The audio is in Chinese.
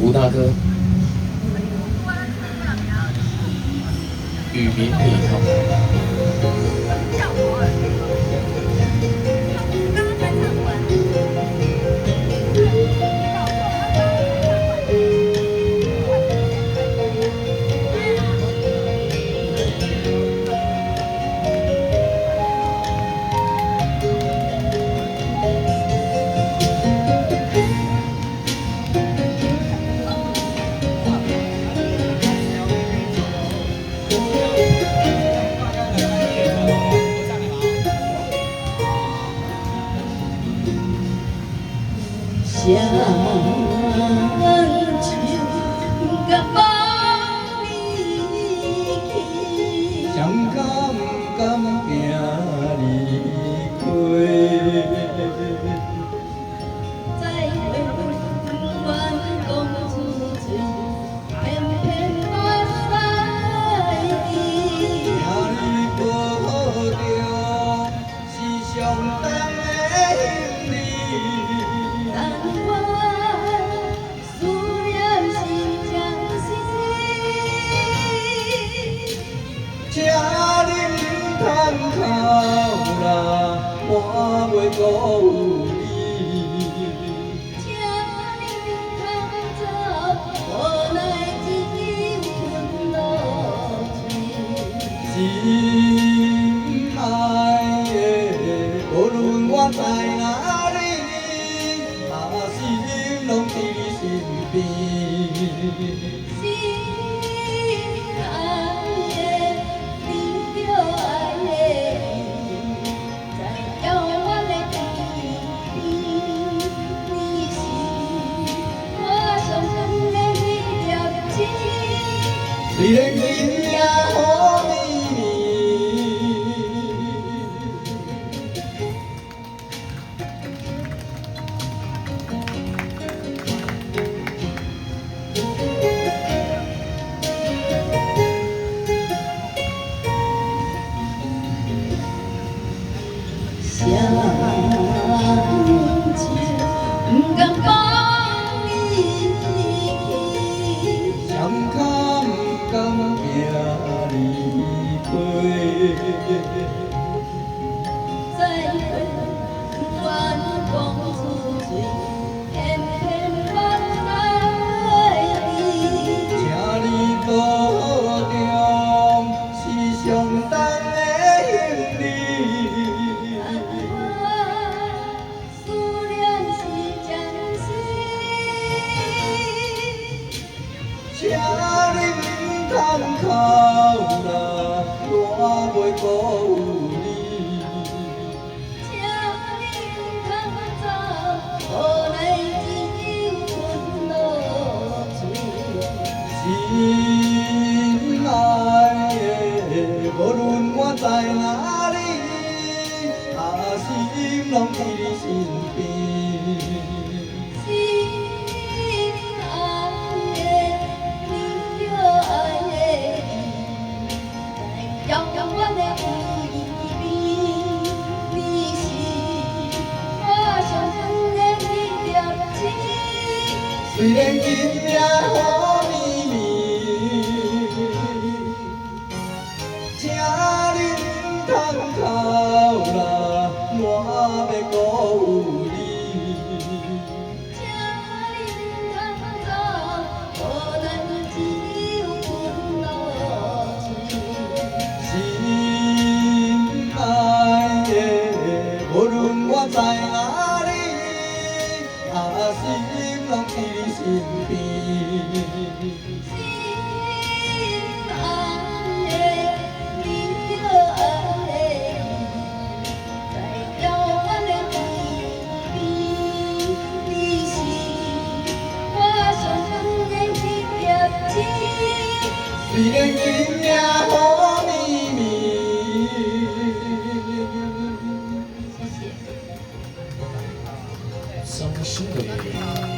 吴大哥，雨民里头。双手甲放离去，谁敢不甘行离开？再会愿讲出嘴，偏偏我使你。听你保重，是上重的行李。但我思念是将死，请你唔通哭啦，我袂辜负你。请你通走，无奈只有困落水。心爱的，无论我在哪里，心拢伫你身边。心爱的，你着爱的，在遥远的天边，你是我上深的那粒星。虽然今夜雨绵绵。双手不敢放你去，谁敢不甘行离开？再会愿讲出嘴，偏偏我使你。请你保重，是上重的行李。思念是将死，请你唔通哭啦，我袂辜负你。请你通走，无奈只有困落水。心爱的，无论我在哪里，心拢伫你身边。心爱的，你着爱的，在遥远的天边，你是我上深的那粒星。虽然今夜雨绵绵，请你唔通哭啦，我袂辜负你。请你通走，无奈只有困落水。心爱的，无论我在哪里，心拢伫你身边。心爱的，你着爱的，在遥远的天边，你是我上深的那粒星。虽然今夜雨绵绵。谢谢。伤心的雨。